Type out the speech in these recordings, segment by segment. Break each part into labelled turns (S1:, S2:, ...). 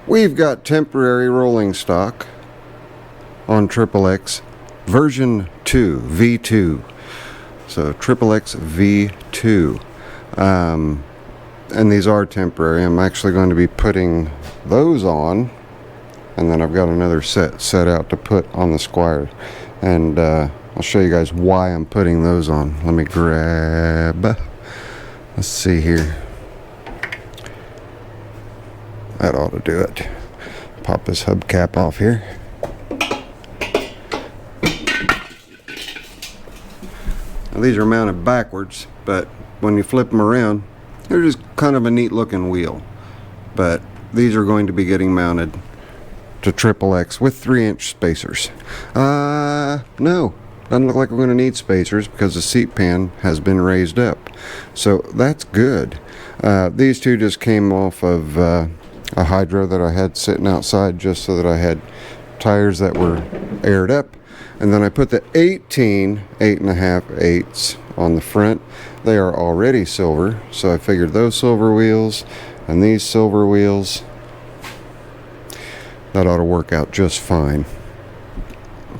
S1: We've got temporary rolling stock on XXX version 2, V2. So XXX-V2. And these are temporary. I'm actually going to be putting those on, and then I've got another set out to put on the Squire. And I'll show you guys why I'm putting those on. Let me grab, let's see here. That ought to do it. Pop this hubcap off here. Now, these are mounted backwards, but when you flip them around, they're just kind of a neat looking wheel. But these are going to be getting mounted to XXX with 3-inch spacers. No, doesn't look like we're going to need spacers because the seat pan has been raised up. So that's good. These two just came off of a hydro that I had sitting outside just so that I had tires that were aired up. And then I put the 18 8.5/8 on the front. They are already silver, so I figured those silver wheels and these silver wheels, that ought to work out just fine.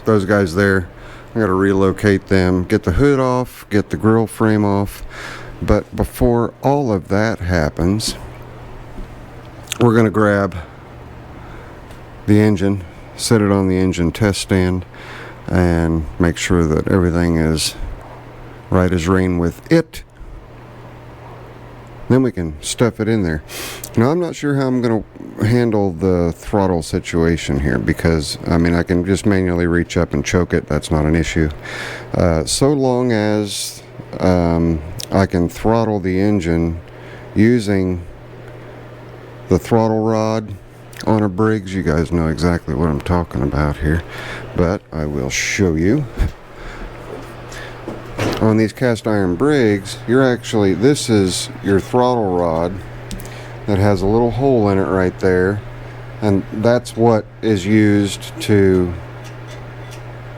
S1: Those guys there, I got to relocate them, get the hood off, get the grill frame off. But before all of that happens, we're going to grab the engine, set it on the engine test stand, and make sure that everything is right as rain with it. Then we can stuff it in there. Now, I'm not sure how I'm going to handle the throttle situation here, because I mean, I can just manually reach up and choke it. That's not an issue. So long as I can throttle the engine using the throttle rod on a Briggs. You guys know exactly what I'm talking about here, but I will show you. On these cast iron Briggs, this is your throttle rod that has a little hole in it right there, and that's what is used to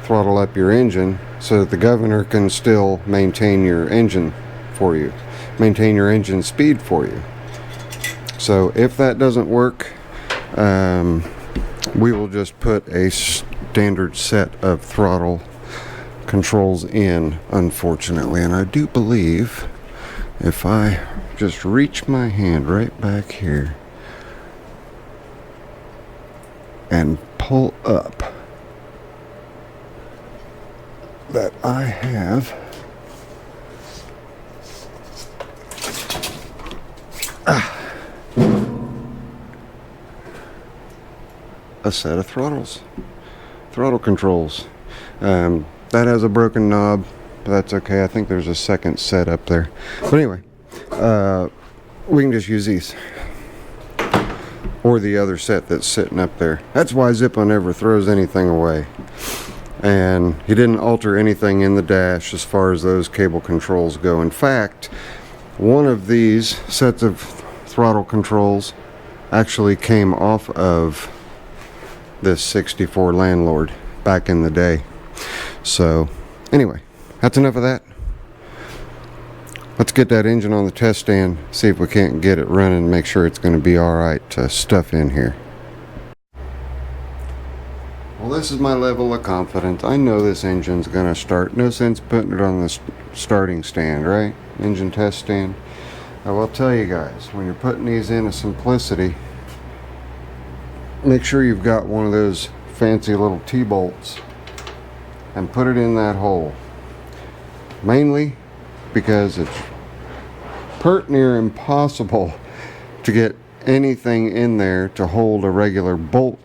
S1: throttle up your engine so that the governor can still maintain your engine for you, maintain your engine speed for you. So if that doesn't work, we will just put a standard set of throttle controls in, unfortunately. And I do believe if I just reach my hand right back here and pull up, that I have a set of throttle controls. That has a broken knob, but that's okay. I think there's a second set up there. But anyway, we can just use these, or the other set that's sitting up there. That's why Zippo never throws anything away. And he didn't alter anything in the dash as far as those cable controls go. In fact, one of these sets of throttle controls actually came off of this 64 Landlord back in the day. So anyway, that's enough of that. Let's get that engine on the test stand, see if we can't get it running and make sure it's going to be alright to stuff in here. Well, this is my level of confidence. I know this engine's going to start. No sense putting it on the starting stand, right? Engine test stand. I will tell you guys, when you're putting these in a Simplicity, make sure you've got one of those fancy little T-bolts and put it in that hole. Mainly because it's pert near impossible to get anything in there to hold a regular bolt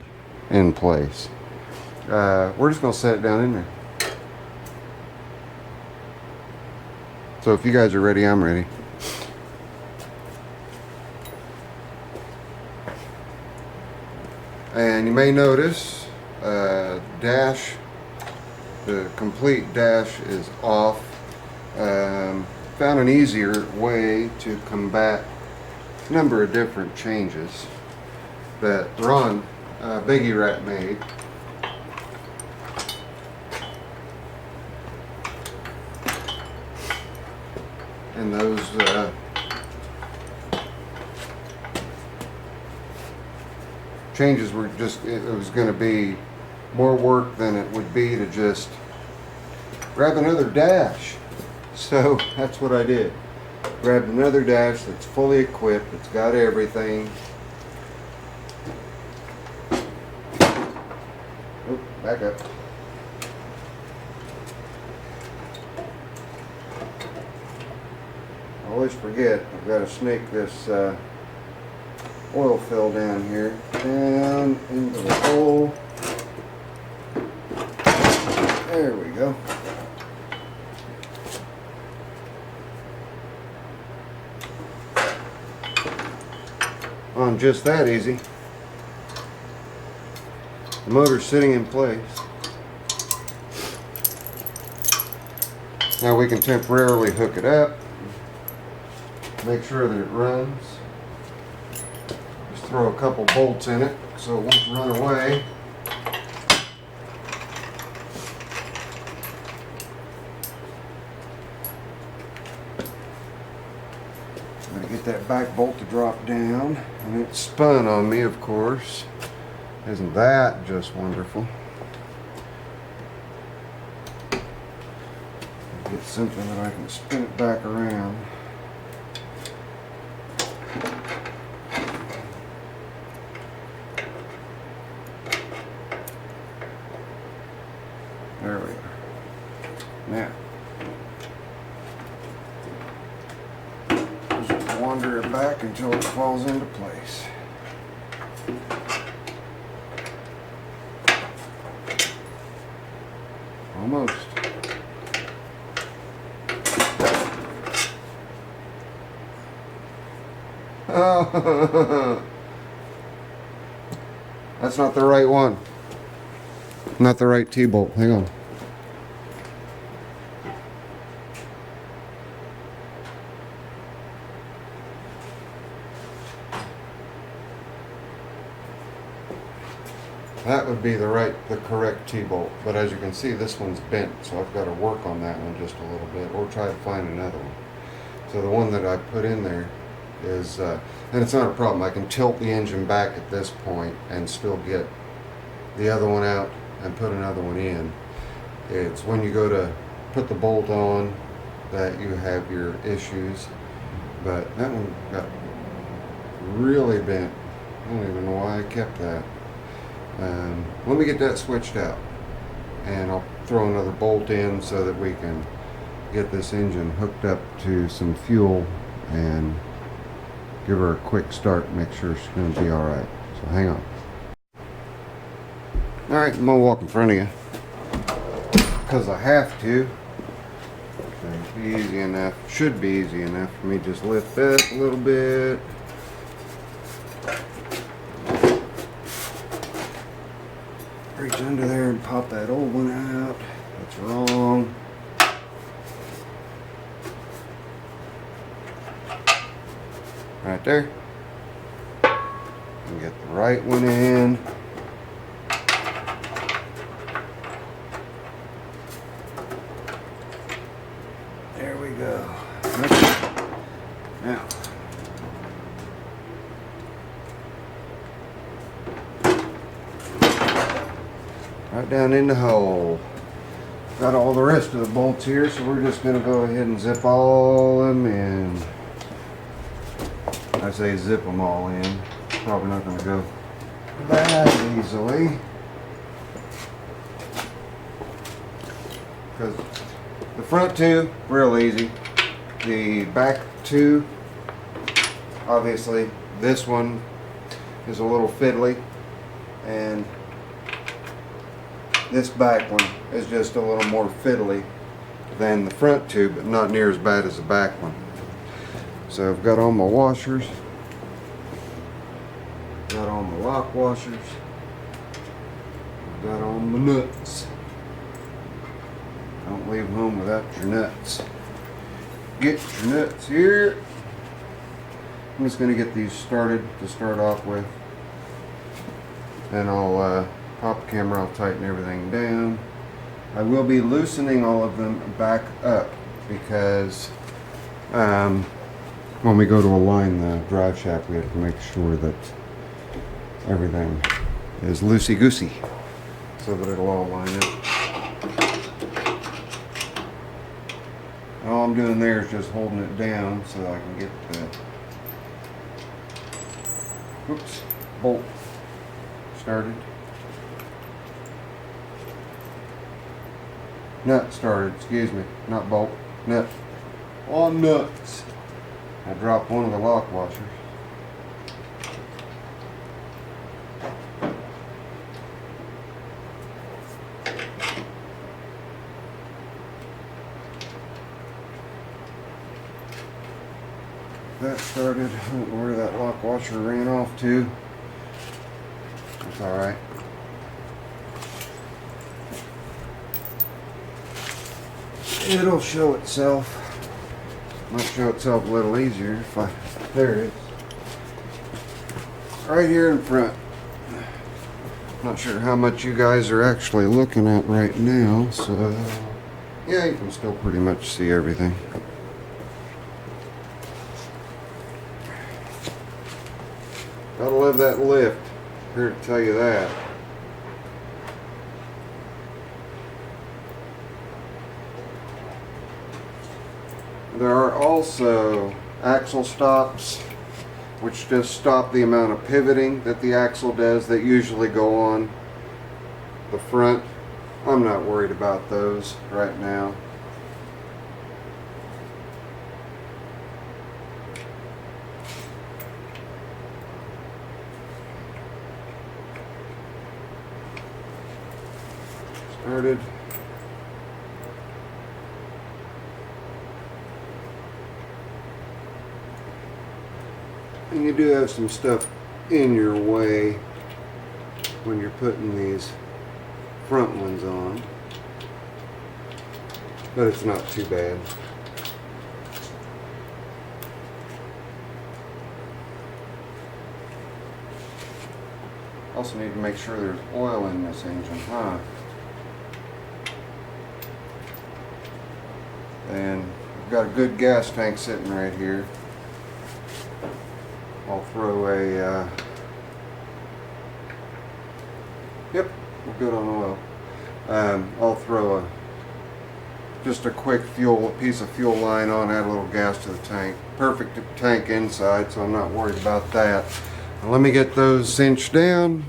S1: in place. We're just going to set it down in there. So if you guys are ready, I'm ready. And you may notice dash, the complete dash is off. Found an easier way to combat a number of different changes that Ron Biggie Rat made. And those changes were just, it was going to be more work than it would be to just grab another dash. So that's what I did. Grabbed another dash that's fully equipped. It's got everything. Oh, back up. I always forget, I've got to snake this oil fill down here, down into the hole. There we go. On just that easy. The motor's sitting in place. Now we can temporarily hook it up. Make sure that it runs. Just throw a couple bolts in it so it won't run away. I'm going to get that back bolt to drop down, and it spun on me, of course. Isn't that just wonderful? Get something that I can spin it back around. There we are. Now, just wander it back until it falls into place. Almost. Oh, that's not the right one. Not the right T-bolt. Hang on. That would be the correct T-bolt, but as you can see, this one's bent, so I've got to work on that one just a little bit, or try to find another one. So the one that I put in there is, and it's not a problem. I can tilt the engine back at this point and still get the other one out and put another one in. It's when you go to put the bolt on that you have your issues, but that one got really bent. I don't even know why I kept that. Let me get that switched out, and I'll throw another bolt in so that we can get this engine hooked up to some fuel and give her a quick start, make sure she's going to be alright. So hang on. Alright, I'm going to walk in front of you because I have to. It'll be easy enough, should be easy enough for me to just lift that a little bit. Reach under there and pop that old one out. That's wrong. Right there. And get the right one in. There we go. Now. Right down in the hole. Got all the rest of the bolts here, so we're just going to go ahead and zip all of them in. I say zip them all in. Probably not going to go that easily. Because the front two, real easy. The back two, obviously, this one is a little fiddly. And this back one is just a little more fiddly than the front two, but not near as bad as the back one. So I've got all my washers, got all my lock washers, I've got all my nuts. Don't leave home without your nuts. Get your nuts here. I'm just going to get these started to start off with. Then I'll pop the camera, I'll tighten everything down. I will be loosening all of them back up because when we go to align the drive shaft, we have to make sure that everything is loosey-goosey so that it'll all line up. All I'm doing there is just holding it down so I can get the bolt started. Nut started, excuse me, not bolt, nut. On nuts. I dropped one of the lock washers. That started. I don't know where that lock washer ran off to. That's alright. It'll show itself. Might show itself a little easier if I. There it is. Right here in front. Not sure how much you guys are actually looking at right now, so yeah, you can still pretty much see everything. Gotta love that lift. Here to tell you that. There are also axle stops, which just stop the amount of pivoting that the axle does that usually go on the front. I'm not worried about those right now. Started. And you do have some stuff in your way when you're putting these front ones on, but it's not too bad. Also need to make sure there's oil in this engine, huh? And we've got a good gas tank sitting right here. I'll throw a, yep, we're good on oil. I'll throw just a quick piece of fuel line on, add a little gas to the tank. Perfect tank inside, so I'm not worried about that. Now let me get those cinched down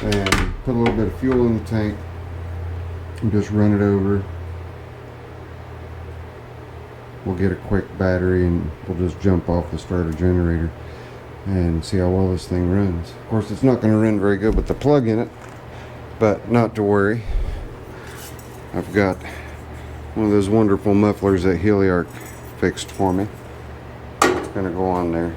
S1: and put a little bit of fuel in the tank and just run it over. We'll get a quick battery and we'll just jump off the starter generator and see how well this thing runs. Of course, it's not going to run very good with the plug in it, but not to worry. I've got one of those wonderful mufflers that Heliarc fixed for me. It's going to go on there.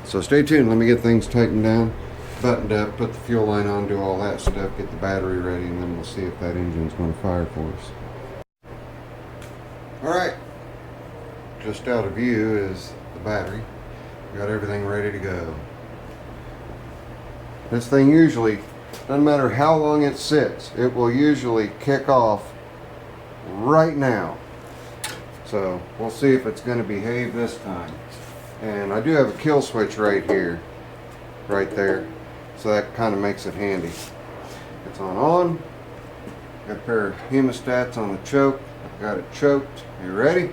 S1: So stay tuned. Let me get things tightened down, buttoned up, put the fuel line on, do all that stuff, get the battery ready, and then we'll see if that engine's going to fire for us. Alright. Just out of view is the battery. Got everything ready to go. This thing usually, doesn't matter how long it sits, it will usually kick off right now. So we'll see if it's going to behave this time. And I do have a kill switch right here, right there, so that kind of makes it handy. It's on. Got a pair of hemostats on the choke. Got it choked. You ready?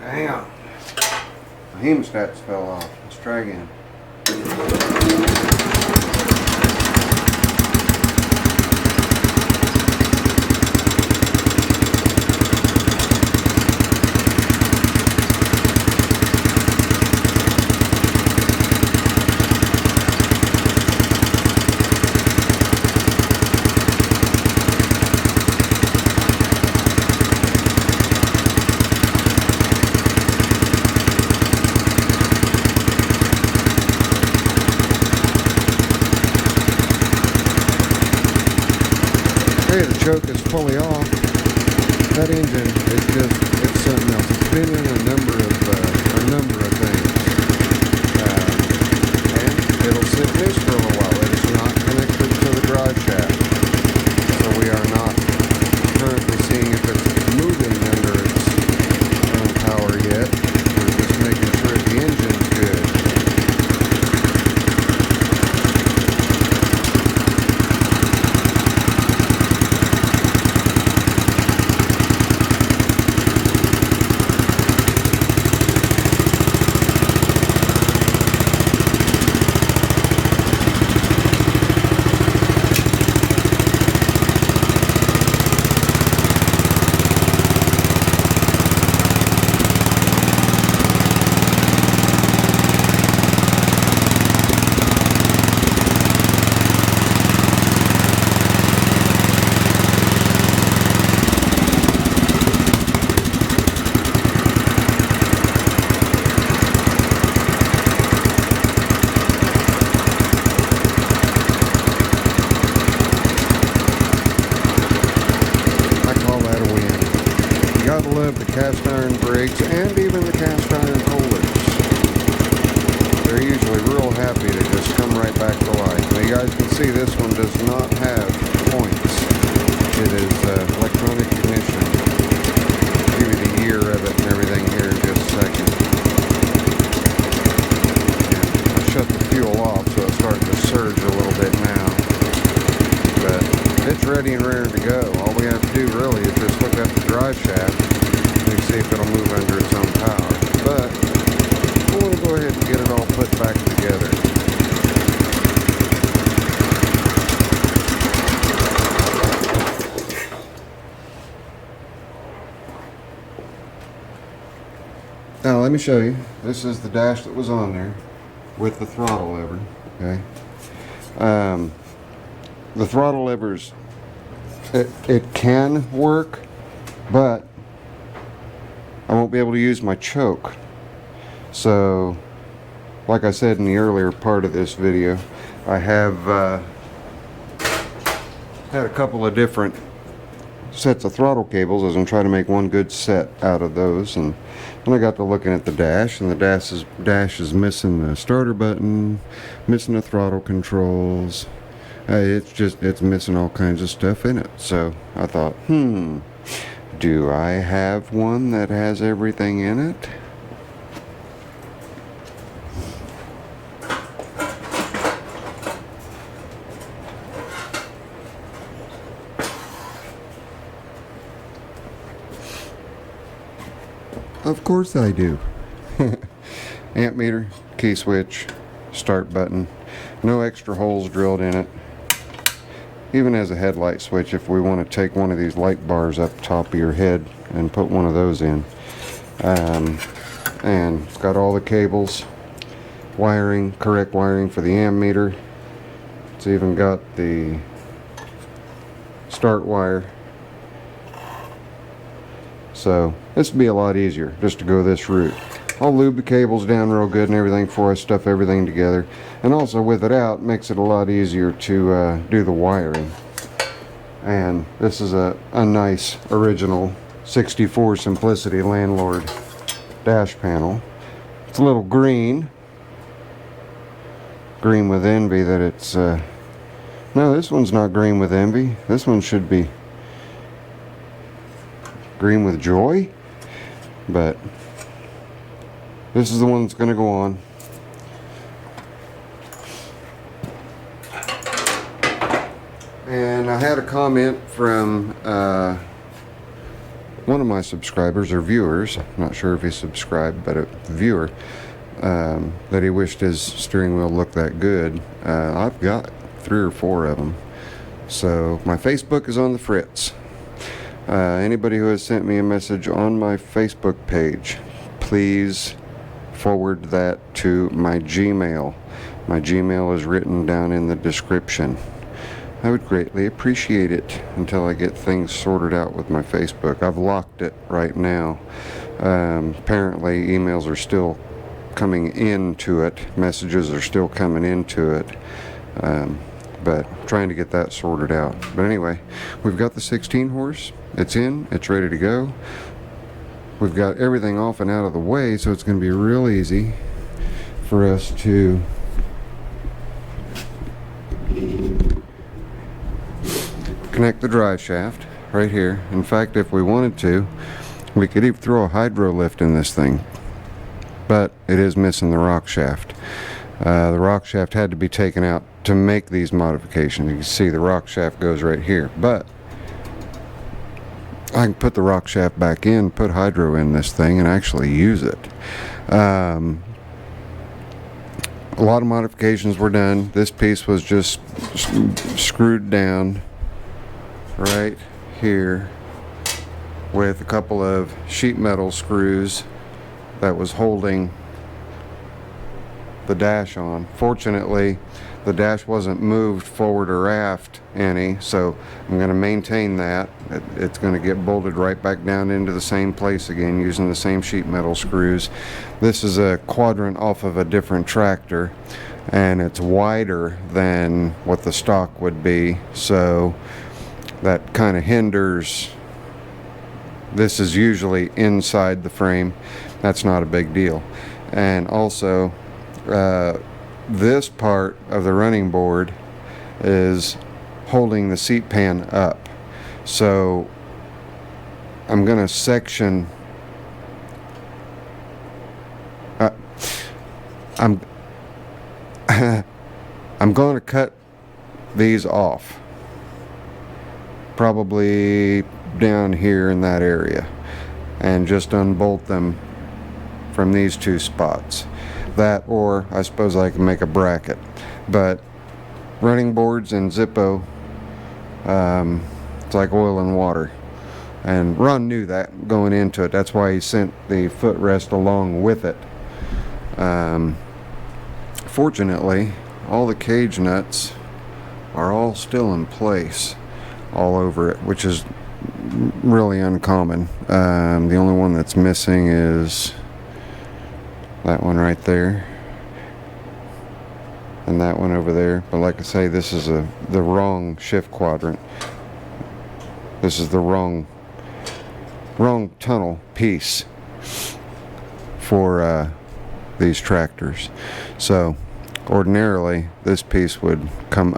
S1: Hang on. The hemostats fell off. Let's try again. Okay, the choke is fully off. That engine is just, it's something else. It's been in a number of things. And it'll sit loose for a little while. It is not connected to the drive shaft. So we are not currently seeing if it's moving under its own power yet. We're just making sure the engine's good. Gotta love the cast iron brakes and even the cast iron holders. They're usually real happy to just come right back to life. Now you guys can see this one does not have points. It is electronic ignition. I'll give you the year of it and everything here in just a second. And I shut the fuel off so it's starting to surge a little bit now. But it's ready and raring to go. All we have to do really is just hook up the drive shaft and see if it'll move under its own power. But we'll want to go ahead and get it all put back together. Now let me show you. This is the dash that was on there with the throttle lever. Okay. The throttle levers, it can work, but I won't be able to use my choke. So, like I said in the earlier part of this video, I have had a couple of different sets of throttle cables as I'm trying to make one good set out of those. And then I got to looking at the dash, and the dash is missing the starter button, missing the throttle controls. It's missing all kinds of stuff in it. So I thought, do I have one that has everything in it? Of course I do. Amp meter, key switch, start button. No extra holes drilled in it. Even as a headlight switch, if we want to take one of these light bars up top of your head and put one of those in. And it's got all the cables, wiring, correct wiring for the amp meter. It's even got the start wire. So this would be a lot easier just to go this route. I'll lube the cables down real good and everything before I stuff everything together. And also with it out, makes it a lot easier to do the wiring. And this is a nice original 64 Simplicity Landlord dash panel. It's a little green. Green with envy that it's... no, this one's not green with envy. This one should be green with joy. But this is the one that's going to go on. And I had a comment from one of my subscribers or viewers, I'm not sure if he subscribed, but a viewer, that he wished his steering wheel looked that good. I've got 3 or 4 of them. So my Facebook is on the fritz. Anybody who has sent me a message on my Facebook page, please forward that to my Gmail. My Gmail is written down in the description. I would greatly appreciate it until I get things sorted out with my Facebook. I've locked it right now. Apparently emails are still coming into it. Messages are still coming into it. But I'm trying to get that sorted out. But anyway, we've got the 16 horse. It's in. It's ready to go. We've got everything off and out of the way, so it's going to be real easy for us to connect the drive shaft. right here. In fact, if we wanted to, we could even throw a hydro lift in this thing, but it is missing the rock shaft. The rock shaft had to be taken out to make these modifications. You can see the rock shaft goes right here, but I can put the rock shaft back in, put hydro in this thing, and actually use it. A lot of modifications were done. This piece was just screwed down right here with a couple of sheet metal screws that was holding the dash on. Fortunately, the dash wasn't moved forward or aft any, so I'm going to maintain that. It's going to get bolted right back down into the same place again using the same sheet metal screws. This is a quadrant off of a different tractor, and it's wider than what the stock would be, so that kind of hinders. This is usually inside the frame. That's not a big deal. And also, this part of the running board is holding the seat pan up. So I'm going to section I'm going to cut these off, probably down here in that area, and just unbolt them from these two spots. That, or I suppose I can make a bracket, but running boards and Zippo, it's like oil and water, and Ron knew that going into it. That's why he sent the footrest along with it. Fortunately, all the cage nuts are all still in place all over it, which is really uncommon. The only one that's missing is that one right there and that one over there. But like I say, this is the wrong shift quadrant. This is the wrong tunnel piece for these tractors. So ordinarily this piece would comes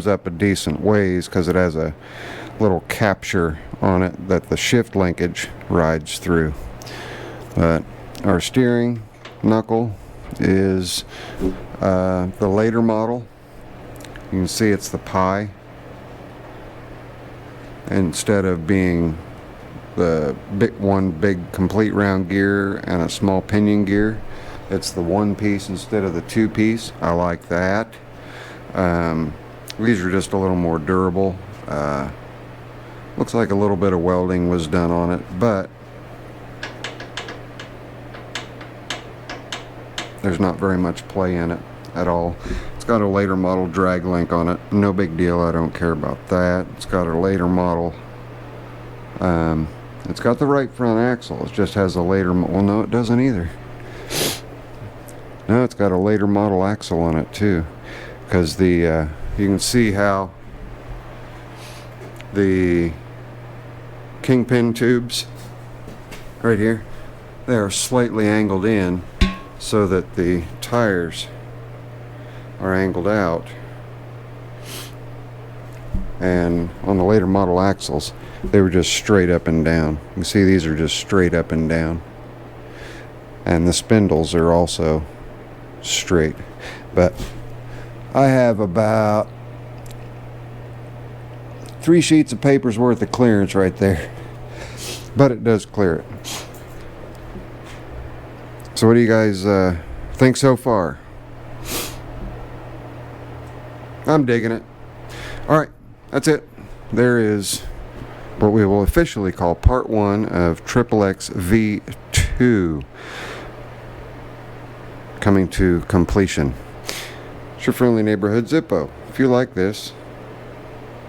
S1: up a decent ways because it has a little capture on it that the shift linkage rides through. But our steering knuckle is the later model. You can see it's the pie instead of being the one big complete round gear and a small pinion gear. It's the one piece instead of the two piece. I like that. These are just a little more durable. Looks like a little bit of welding was done on it, but there's not very much play in it at all. It's got a later model drag link on it. No big deal. I don't care about that. It's got a later model. It's got the right front axle. It just has a later. Well, no, it doesn't either. No, it's got a later model axle on it too, because the you can see how the kingpin tubes right here, they are slightly angled in so that the tires are angled out, and on the later model axles they were just straight up and down. You can see these are just straight up and down, and the spindles are also straight. But I have about 3 sheets of paper's worth of clearance right there, but it does clear it. So what do you guys think so far? I'm digging it. Alright, that's it. There is what we will officially call part 1 of XXX-V2 coming to completion. It's your friendly neighborhood Zippo. If you like this,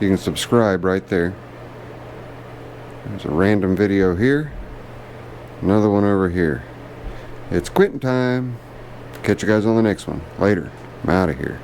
S1: you can subscribe right there. There's a random video here, another one over here. It's quitting time. Catch you guys on the next one. Later. I'm out of here.